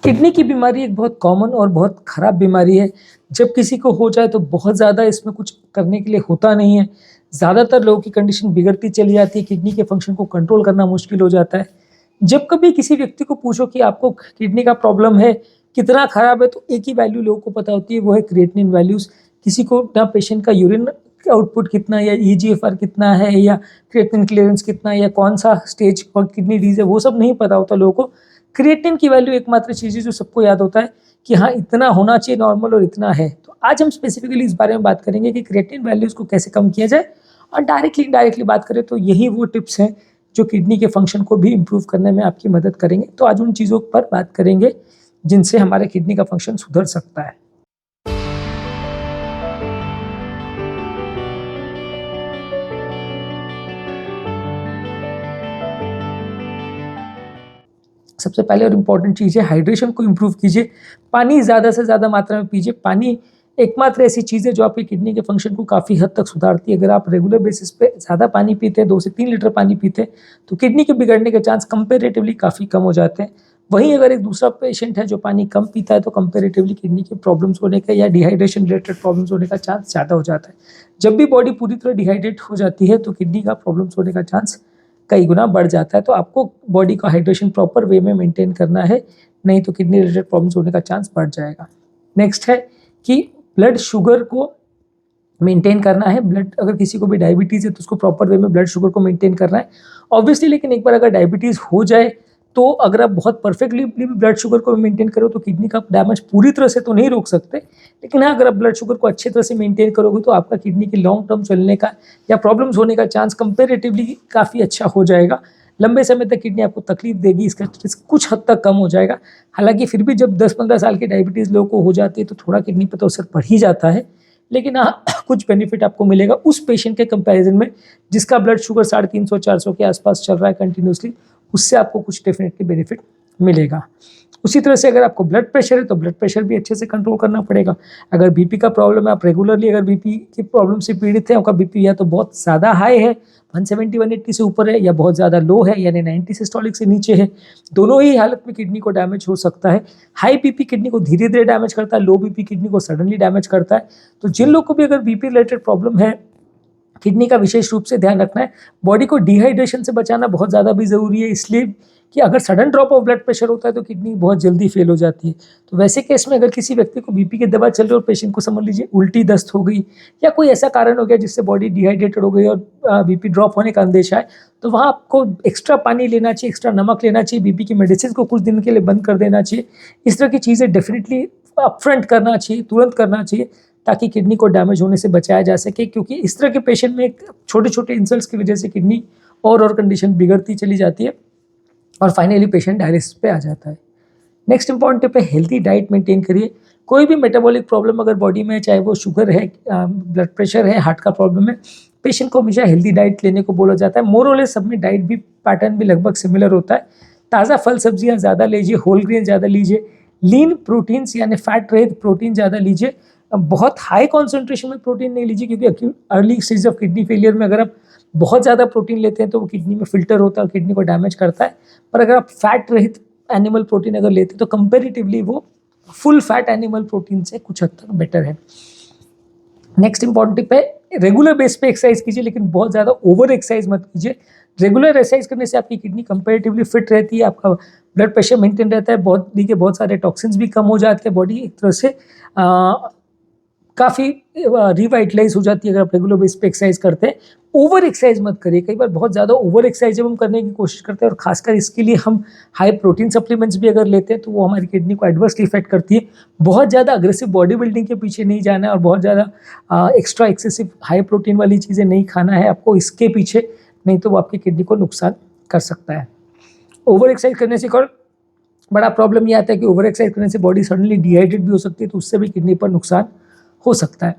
Kidney की बीमारी एक बहुत कॉमन और बहुत ख़राब बीमारी है। जब किसी को हो जाए तो बहुत ज़्यादा इसमें कुछ करने के लिए होता नहीं है। ज़्यादातर लोगों की कंडीशन बिगड़ती चली जाती है, किडनी के फंक्शन को कंट्रोल करना मुश्किल हो जाता है। जब कभी किसी व्यक्ति को पूछो कि आपको किडनी का प्रॉब्लम है, कितना ख़राब है, तो एक ही वैल्यू लोगों को पता होती है, वो है क्रिएटिनिन वैल्यूज़। किसी को ना पेशेंट का यूरिन आउटपुट कितना है या ईजीएफआर कितना है या क्रिएटिनिन क्लीयरेंस कितना है या कौन-सा स्टेज और किडनी डिज़ीज़ है, वो सब नहीं पता होता लोगों को। क्रिएटिनिन की वैल्यू एकमात्र चीज़ है जो सबको याद होता है कि हाँ, इतना होना चाहिए नॉर्मल और इतना है। तो आज हम स्पेसिफिकली इस बारे में बात करेंगे कि क्रिएटिनिन वैल्यूज़ को कैसे कम किया जाए, और डायरेक्टली इनडायरेक्टली बात करें तो यही वो टिप्स हैं जो किडनी के फंक्शन को भी इम्प्रूव करने में आपकी मदद करेंगे। तो आज उन चीज़ों पर बात करेंगे जिनसे हमारे किडनी का फंक्शन सुधर सकता है। सबसे पहले और इम्पॉर्टेंट चीज़ है हाइड्रेशन को इम्प्रूव कीजिए। पानी ज़्यादा से ज़्यादा मात्रा में पीजिए। पानी एकमात्र ऐसी चीज़ है जो आपकी किडनी के फंक्शन को काफ़ी हद तक सुधारती है। अगर आप रेगुलर बेसिस पे ज़्यादा पानी पीते हैं, 2 से 3 लीटर पानी पीते हैं, तो किडनी के बिगड़ने के चांस कंपैरेटिवली काफ़ी कम हो जाते हैं। वहीं अगर एक दूसरा पेशेंट है जो पानी कम पीता है, तो कंपैरेटिवली किडनी के प्रॉब्लम्स होने का या डिहाइड्रेशन रिलेटेड प्रॉब्लम्स होने का चांस ज़्यादा हो जाता है। जब भी बॉडी पूरी तरह डिहाइड्रेट हो जाती है, तो किडनी का प्रॉब्लम्स होने का चांस कई गुना बढ़ जाता है। तो आपको बॉडी का हाइड्रेशन प्रॉपर वे में मेंटेन करना है, नहीं तो किडनी रिलेटेड प्रॉब्लम्स होने का चांस बढ़ जाएगा। नेक्स्ट है कि ब्लड शुगर को मेंटेन करना है। ब्लड, अगर किसी को भी डायबिटीज़ है तो उसको प्रॉपर वे में ब्लड शुगर को मेंटेन करना है ऑब्वियसली। लेकिन एक बार अगर डायबिटीज़ हो जाए तो अगर आप बहुत परफेक्टली ब्लड शुगर को मेंटेन करो तो किडनी का डैमेज पूरी तरह से तो नहीं रोक सकते, लेकिन हाँ, अगर आप ब्लड शुगर को अच्छी तरह से मेंटेन करोगे तो आपका किडनी के लॉन्ग टर्म चलने का या प्रॉब्लम्स होने का चांस कंपेरेटिवली काफ़ी अच्छा हो जाएगा। लंबे समय तक किडनी आपको तकलीफ देगी, इसका रिस्क कुछ हद तक कम हो जाएगा। हालांकि फिर भी जब 10-15 साल की डायबिटीज़ लोगों को हो जाती है तो थोड़ा किडनी पर तो असर पड़ ही जाता है, लेकिन हाँ, कुछ बेनिफिट आपको मिलेगा उस पेशेंट के कंपैरिजन में जिसका ब्लड शुगर 350-400 के आसपास चल रहा है कंटिन्यूसली। उससे आपको कुछ डेफिनेटली बेनिफिट मिलेगा। उसी तरह से अगर आपको ब्लड प्रेशर है तो ब्लड प्रेशर भी अच्छे से कंट्रोल करना पड़ेगा। अगर बीपी का प्रॉब्लम है, आप रेगुलरली अगर बीपी की प्रॉब्लम से पीड़ित हैं, आपका बीपी या तो बहुत ज़्यादा हाई है 170-180 से ऊपर है, या बहुत ज़्यादा लो है यानी 90 सिस्टोलिक से नीचे है, दोनों ही हालत में किडनी को डैमेज हो सकता है। हाई बीपी किडनी को धीरे धीरे डैमेज करता है, लो बीपी किडनी को सडनली डैमेज करता है। तो जिन लोगों को भी अगर बीपी रिलेटेड प्रॉब्लम है, किडनी का विशेष रूप से ध्यान रखना है। बॉडी को डिहाइड्रेशन से बचाना बहुत ज़्यादा भी ज़रूरी है, इसलिए कि अगर sudden drop of blood pressure होता है तो किडनी बहुत जल्दी फेल हो जाती है। तो वैसे केस में अगर किसी व्यक्ति को बीपी की दवा चल रही है और पेशेंट को समझ लीजिए उल्टी दस्त हो गई या कोई ऐसा कारण हो गया जिससे बॉडी डिहाइड्रेटेड हो गई और बीपी ड्रॉप होने का अंदेशा है, तो वहाँ आपको एक्स्ट्रा पानी लेना चाहिए, एक्स्ट्रा नमक लेना चाहिए, बीपी की मेडिसिन को कुछ दिन के लिए बंद कर देना चाहिए। इस तरह की चीज़ें डेफिनेटली अपफ्रंट करना चाहिए, तुरंत करना चाहिए, ताकि किडनी को डैमेज होने से बचाया जा सके। क्योंकि इस तरह के पेशेंट में छोटे छोटे इंसल्ट्स की वजह से किडनी और कंडीशन बिगड़ती चली जाती है और फाइनली पेशेंट डायलिसिस पे आ जाता है। नेक्स्ट इंपॉर्टेंट टिप है हेल्थी डाइट मेंटेन करिए। कोई भी मेटाबॉलिक प्रॉब्लम अगर बॉडी में, चाहे वो शुगर है, ब्लड प्रेशर है, हार्ट का प्रॉब्लम है, पेशेंट को हमेशा हेल्थी डाइट लेने को बोला जाता है। मोर और लेस सब में डाइट भी पैटर्न भी लगभग सिमिलर होता है। ताज़ा फल सब्जियाँ ज़्यादा लीजिए, होल ग्रेन ज़्यादा लीजिए, लीन प्रोटीन्स यानी फैट रहित प्रोटीन ज़्यादा लीजिए। बहुत हाई कॉन्सेंट्रेशन में प्रोटीन नहीं लीजिए, क्योंकि early stage of kidney failure में अगर आप बहुत ज़्यादा प्रोटीन लेते हैं तो वो किडनी में फिल्टर होता है और किडनी को डैमेज करता है। पर अगर आप फैट रहित एनिमल प्रोटीन अगर लेते हैं तो कंपेरेटिवली वो फुल फैट एनिमल प्रोटीन से कुछ हद तक बेटर है। नेक्स्ट इंपॉर्टेंट टिप है रेगुलर बेस पे एक्सरसाइज कीजिए, लेकिन बहुत ज़्यादा ओवर एक्सरसाइज मत कीजिए। रेगुलर एक्सरसाइज करने से आपकी किडनी कंपेरेटिवली फिट रहती है, आपका ब्लड प्रेशर मेंटेन रहता है, बॉडी के बहुत सारे टॉक्सिन्स भी कम हो जाते हैं, बॉडी एक तरह से काफ़ी रिवाइटलाइज हो जाती है अगर आप रेगुलर बेस पे एक्सरसाइज करते हैं। ओवर एक्सरसाइज मत करिए। कई बार बहुत ज़्यादा ओवर एक्सरसाइज जब हम करने की कोशिश करते हैं और खासकर इसके लिए हम हाई प्रोटीन सप्लीमेंट्स भी अगर लेते हैं तो वो हमारी किडनी को एडवर्सली इफेक्ट करती है। बहुत ज़्यादा अग्रेसिव बॉडी बिल्डिंग के पीछे नहीं जाना है और बहुत ज़्यादा एक्स्ट्रा एक्सेसिव हाई प्रोटीन वाली चीज़ें नहीं खाना है आपको इसके पीछे, नहीं तो वो आपकी किडनी को नुकसान कर सकता है। ओवर एक्सरसाइज करने से और बड़ा प्रॉब्लम ये आता है कि ओवर एक्सरसाइज करने से बॉडी सडनली डिहाइड्रेट भी हो सकती है, तो उससे भी किडनी पर नुकसान हो सकता है।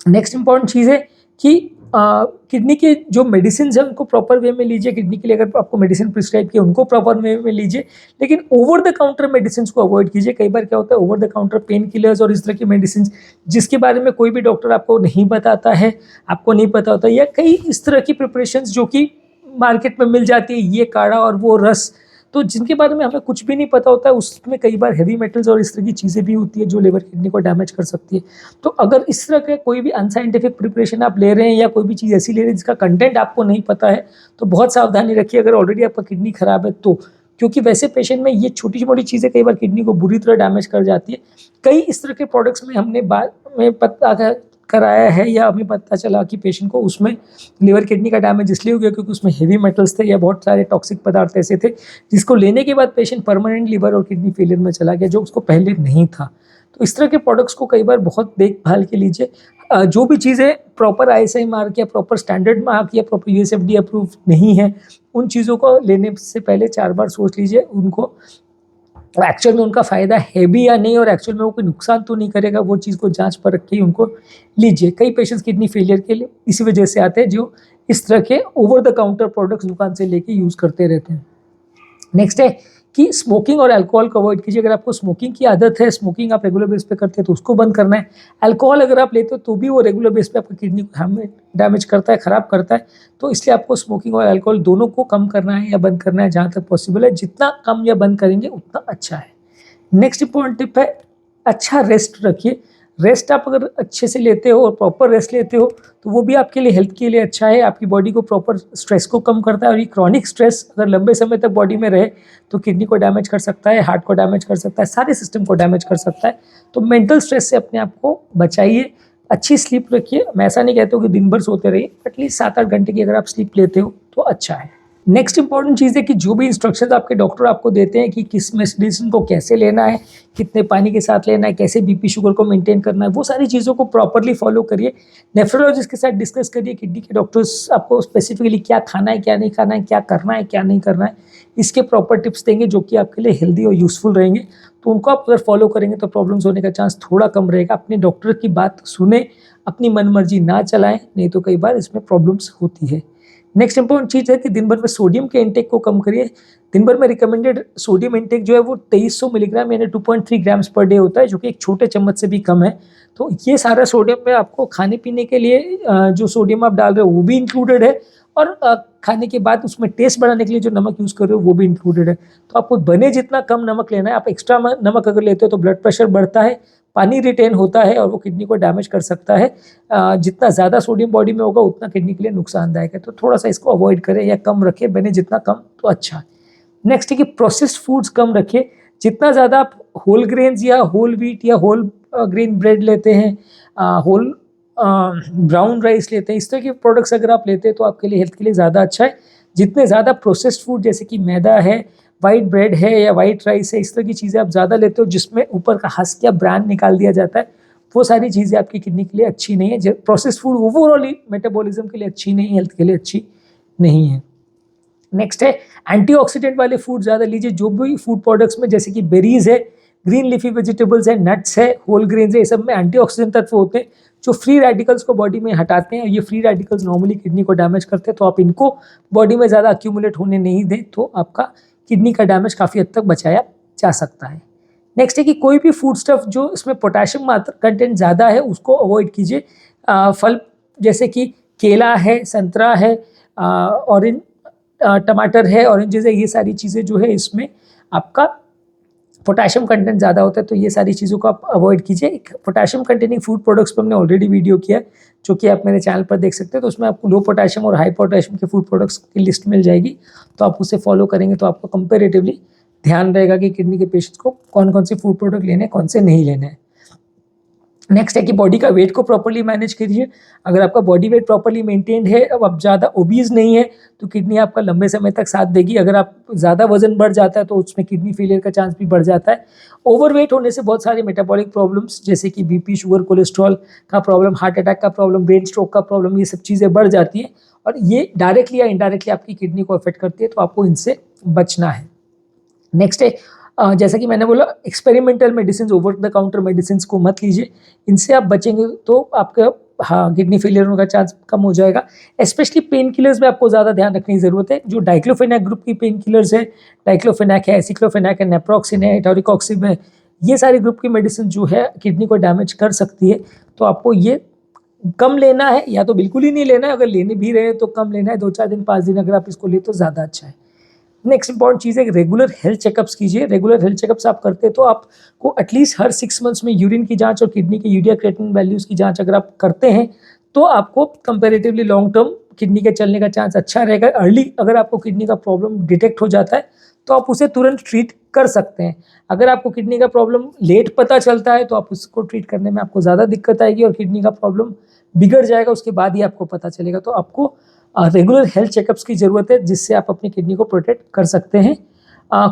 नेक्स्ट इंपॉर्टेंट चीज़ है कि किडनी के जो मेडिसिन है उनको प्रॉपर वे में लीजिए। किडनी के लिए अगर आपको मेडिसिन प्रिस्क्राइब किया उनको प्रॉपर वे में लीजिए, लेकिन ओवर द काउंटर मेडिसिन को अवॉइड कीजिए। कई बार क्या होता है over the counter pain killers और इस तरह की मेडिसिन जिसके बारे में कोई भी डॉक्टर आपको नहीं बताता है, आपको नहीं पता होता, या कई इस तरह की प्रिपरेशंस जो कि मार्केट में मिल जाती है, ये काढ़ा और वो रस, तो जिनके बारे में हमें कुछ भी नहीं पता होता है, उसमें कई बार हेवी मेटल्स और इस तरह की चीज़ें भी होती है जो लिवर किडनी को डैमेज कर सकती है। तो अगर इस तरह का कोई भी अनसाइंटिफिक प्रिपरेशन आप ले रहे हैं या कोई भी चीज़ ऐसी ले रहे हैं जिसका कंटेंट आपको नहीं पता है, तो बहुत सावधानी रखिए अगर ऑलरेडी आपका किडनी खराब है तो। क्योंकि वैसे पेशेंट में ये छोटी-मोटी चीज़ें कई बार किडनी को बुरी तरह डैमेज कर जाती है। कई इस तरह के प्रोडक्ट्स में हमने बाद में पता कराया है या हमें पता चला कि पेशेंट को उसमें लिवर किडनी का डैमेज इसलिए हो गया क्योंकि उसमें हेवी मेटल्स थे या बहुत सारे टॉक्सिक पदार्थ ऐसे थे जिसको लेने के बाद पेशेंट परमानेंट लिवर और किडनी फेलियर में चला गया, जो उसको पहले नहीं था। तो इस तरह के प्रोडक्ट्स को कई बार बहुत देखभाल के लीजिए। जो भी चीज़ें प्रॉपर ISI मार्क या प्रॉपर स्टैंडर्ड मार्क या प्रॉपर USFDA अप्रूव नहीं है, उन चीज़ों को लेने से पहले 4 बार सोच लीजिए उनको एक्चुअल में उनका फ़ायदा है भी या नहीं और एक्चुअल में वो कोई नुकसान तो नहीं करेगा, वो चीज़ को जांच परख के ही उनको लीजिए। कई पेशेंट्स किडनी फेलियर के लिए इसी वजह से आते हैं जो इस तरह के ओवर द काउंटर प्रोडक्ट्स दुकान से लेके यूज़ करते रहते हैं। नेक्स्ट है कि स्मोकिंग और अल्कोहल को अवॉइड कीजिए। अगर आपको स्मोकिंग की आदत है, स्मोकिंग आप रेगुलर बेस पे करते हैं तो उसको बंद करना है। अल्कोहल अगर आप लेते हो तो भी वो रेगुलर बेस पे आपकी किडनी को डैमेज करता है, ख़राब करता है। तो इसलिए आपको स्मोकिंग और अल्कोहल दोनों को कम करना है या बंद करना है जहाँ तक पॉसिबल है। जितना कम या बंद करेंगे उतना अच्छा है। नेक्स्ट इंपॉर्टेंट टिप है, अच्छा रेस्ट रखिए। रेस्ट आप अगर अच्छे से लेते हो और प्रॉपर रेस्ट लेते हो तो वो भी आपके लिए हेल्थ के लिए अच्छा है, आपकी बॉडी को प्रॉपर स्ट्रेस को कम करता है। और ये क्रॉनिक स्ट्रेस अगर लंबे समय तक बॉडी में रहे तो किडनी को डैमेज कर सकता है, हार्ट को डैमेज कर सकता है, सारे सिस्टम को डैमेज कर सकता है। तो मेंटल स्ट्रेस से अपने आप को बचाइए, अच्छी स्लीप रखिए। मैं ऐसा नहीं कहता हूँ कि दिन भर सोते रहिए, एटलीस्ट 7-8 घंटे की अगर आप स्लीप लेते हो तो अच्छा है। नेक्स्ट इंपॉर्टेंट चीज़ है कि जो भी इंस्ट्रक्शंस आपके डॉक्टर आपको देते हैं कि किस मेडिसिन को कैसे लेना है, कितने पानी के साथ लेना है, कैसे बीपी शुगर को मेंटेन करना है, वो सारी चीज़ों को प्रॉपरली फॉलो करिए। नेफ्रोलॉजिस्ट के साथ डिस्कस करिए, किडनी के डॉक्टर्स आपको स्पेसिफिकली क्या खाना है, क्या नहीं खाना है, क्या करना है, क्या नहीं करना है, इसके प्रॉपर टिप्स देंगे जो कि आपके लिए हेल्दी और यूज़फुल रहेंगे। तो उनको आप अगर फॉलो करेंगे तो प्रॉब्लम्स होने का चांस थोड़ा कम रहेगा। अपने डॉक्टर की बात सुने, अपनी मनमर्जी ना चलाएं, नहीं तो कई बार इसमें प्रॉब्लम्स होती है। नेक्स्ट इंपॉर्टेंट चीज़ है कि दिन भर में सोडियम के इंटेक को कम करिए। दिन भर में रिकमेंडेड सोडियम इंटेक जो है वो 2300 मिलीग्राम यानी 2.3 ग्राम्स पर डे होता है, जो कि एक छोटे चम्मच से भी कम है। तो ये सारा सोडियम में आपको खाने पीने के लिए जो सोडियम आप डाल रहे हो वो भी इंक्लूडेड है, और खाने के बाद उसमें टेस्ट बढ़ाने के लिए जो नमक यूज़ कर रहे हो वो भी इंक्लूडेड है। तो आपको बने जितना कम नमक लेना है। आप एक्स्ट्रा नमक अगर लेते हो तो ब्लड प्रेशर बढ़ता है, पानी रिटेन होता है और वो किडनी को डैमेज कर सकता है। जितना ज़्यादा सोडियम बॉडी में होगा उतना किडनी के लिए नुकसानदायक है। तो थोड़ा सा इसको अवॉइड करें या कम रखें, बने जितना कम तो अच्छा है। नेक्स्ट है कि प्रोसेस्ड फूड्स कम रखिए। जितना ज़्यादा आप होल ग्रेन्स या होल व्हीट या होल ग्रेन ब्रेड लेते हैं, होल ब्राउन राइस लेते हैं, इस तरह के प्रोडक्ट्स अगर आप लेते हैं तो आपके लिए हेल्थ के लिए ज़्यादा अच्छा है। जितने ज़्यादा प्रोसेस्ड फूड जैसे कि मैदा है, वाइट ब्रेड है या वाइट राइस है, इस तरह की चीज़ें आप ज़्यादा लेते हो जिसमें ऊपर का हस्क या ब्रांड निकाल दिया जाता है, वो सारी चीज़ें आपकी किडनी के लिए अच्छी नहीं है। प्रोसेस्ड फूड ओवरऑल मेटाबॉलिज्म के लिए अच्छी नहीं है, हेल्थ के लिए अच्छी नहीं है। नेक्स्ट है एंटीऑक्सीडेंट वाले फूड ज़्यादा लीजिए। जो भी फूड प्रोडक्ट्स में जैसे कि बेरीज है, ग्रीन लीफी वेजिटेबल्स है, नट्स है, होल ग्रेन्स है, ये सब में एंटीऑक्सीडेंट तत्व होते हैं जो फ्री रेडिकल्स को बॉडी में हटाते हैं। ये फ्री रेडिकल्स नॉर्मली किडनी को डैमेज करते हैं, तो आप इनको बॉडी में ज़्यादा अक्यूमुलेट होने नहीं दें तो आपका किडनी का डैमेज काफ़ी हद तक बचाया जा सकता है। नेक्स्ट है कि कोई भी फूड स्टफ जो इसमें पोटेशियम मात्रा कंटेंट ज़्यादा है उसको अवॉइड कीजिए। फल जैसे कि केला है, संतरा है, ऑरेंज टमाटर है, ऑरेंजेस है, ये सारी चीज़ें जो है इसमें आपका पोटेशियम कंटेंट ज़्यादा होता है, तो ये सारी चीज़ों को आप अवॉइड कीजिए। एक पोटेशियम कंटेनिंग फूड प्रोडक्ट्स पर हमने ऑलरेडी वीडियो किया है जो कि आप मेरे चैनल पर देख सकते हैं। तो उसमें आपको लो पोटेशियम और हाई पोटेशियम के फूड प्रोडक्ट्स की लिस्ट मिल जाएगी, तो आप उसे फॉलो करेंगे तो आपको कंपेरेटिवली ध्यान रहेगा कि किडनी के पेशेंट्स को कौन कौन से फूड प्रोडक्ट लेने हैं, कौन से नहीं लेने हैं। नेक्स्ट है कि बॉडी का वेट को प्रॉपर्ली मैनेज कीजिए। अगर आपका बॉडी वेट प्रॉपर्ली मेंटेन्ड है, अब आप ज़्यादा ओबीज नहीं है, तो किडनी आपका लंबे समय तक साथ देगी। अगर आप ज़्यादा वजन बढ़ जाता है तो उसमें किडनी फेलियर का चांस भी बढ़ जाता है। ओवरवेट होने से बहुत सारे मेटाबॉलिक प्रॉब्लम्स जैसे कि बीपी, शुगर, कोलेस्ट्रॉल का प्रॉब्लम, हार्ट अटैक का प्रॉब्लम, ब्रेन स्ट्रोक का प्रॉब्लम, ये सब चीज़ें बढ़ जाती हैं और ये डायरेक्टली या इनडायरेक्टली आपकी किडनी को अफेक्ट करती है, तो आपको इनसे बचना है। नेक्स्ट है जैसा कि मैंने बोला, experimental medicine, over the counter medicine को मत लीजिए। इनसे आप बचेंगे तो आपका किडनी फेलियर होने का चांस कम हो जाएगा। स्पेशली पेन किलर्स में आपको ज़्यादा ध्यान रखने की ज़रूरत है। जो डाइक्लोफेनाक ग्रुप की पेन किलर्स है, डाइक्लोफेनाक है, एसिक्लोफेनाक है, नेप्रोक्सिन है, एटोरिकॉक्सिब है, ये सारी ग्रुप की मेडिसिन जो है किडनी को डैमेज कर सकती है, तो आपको ये कम लेना है या तो बिल्कुल ही नहीं लेना है। अगर लेने भी रहे हैं तो कम लेना है, 2-4 दिन 5 दिन अगर आप इसको ले तो ज़्यादा अच्छा है। नेक्स्ट इंपॉर्टेंट चीज़ है रेगुलर हेल्थ चेकअप्स कीजिए। रेगुलर हेल्थ चेकअप्स आप करते हैं तो आपको एटलीस्ट हर 6 मंथ्स में यूरिन की जांच और किडनी की यूरिया क्रिएटिनिन वैल्यूज़ की जांच अगर आप करते हैं तो आपको कंपैरेटिवली लॉन्ग टर्म किडनी के चलने का चांस अच्छा रहेगा। अर्ली अगर आपको किडनी का प्रॉब्लम डिटेक्ट हो जाता है तो आप उसे तुरंत ट्रीट कर सकते हैं। अगर आपको किडनी का प्रॉब्लम लेट पता चलता है तो आप उसको ट्रीट करने में आपको ज़्यादा दिक्कत आएगी और किडनी का प्रॉब्लम बिगड़ जाएगा, उसके बाद ही आपको पता चलेगा। तो आपको रेगुलर हेल्थ चेकअप्स की ज़रूरत है जिससे आप अपनी किडनी को प्रोटेक्ट कर सकते हैं।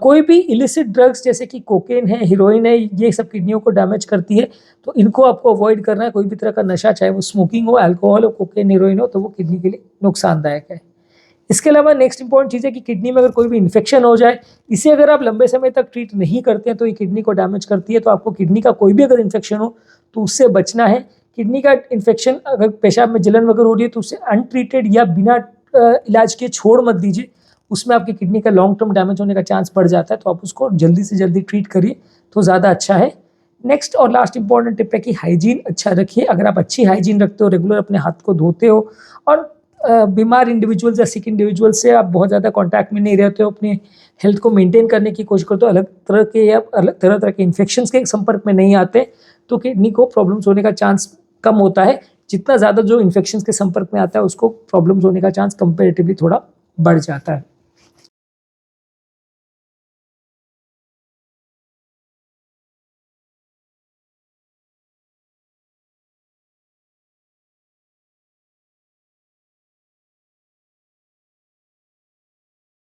कोई भी इलिसिट ड्रग्स जैसे कि कोकेन है, हीरोइन है, ये सब किडनियों को डैमेज करती है, तो इनको आपको अवॉइड करना है। कोई भी तरह का नशा, चाहे वो स्मोकिंग हो, अल्कोहल हो, कोकेन, हीरोइन हो, तो वो किडनी के लिए नुकसानदायक है। इसके अलावा नेक्स्ट इंपॉर्टेंट चीज़ है कि किडनी में अगर कोई भी इन्फेक्शन हो जाए, इसे अगर आप लंबे समय तक ट्रीट नहीं करते हैं तो ये किडनी को डैमेज करती है। तो आपको किडनी का कोई भी अगर इन्फेक्शन हो तो उससे बचना है। किडनी का इन्फेक्शन अगर पेशाब में जलन वगैरह हो रही है तो उसे अनट्रीटेड या बिना इलाज के छोड़ मत दीजिए, उसमें आपकी किडनी का लॉन्ग टर्म डैमेज होने का चांस बढ़ जाता है। तो आप उसको जल्दी से जल्दी ट्रीट करिए तो ज़्यादा अच्छा है। नेक्स्ट और लास्ट इंपॉर्टेंट टिप है कि हाइजीन अच्छा रखिए। अगर आप अच्छी हाइजीन रखते हो, रेगुलर अपने हाथ को धोते हो और बीमार इंडिविजुअल्स या सिक इंडिविजुअल से आप बहुत ज़्यादा कांटेक्ट में नहीं रहते हो, अपने हेल्थ को मेंटेन करने की कोशिश करते हो, अलग तरह के या अलग तरह तरह के इन्फेक्शंस के संपर्क में नहीं आते, तो किडनी को प्रॉब्लम्स होने का चांस कम होता है। जितना ज़्यादा जो इन्फेक्शंस के संपर्क में आता है उसको प्रॉब्लम्स होने का चांस कंपेरेटिवली थोड़ा बढ़ जाता है।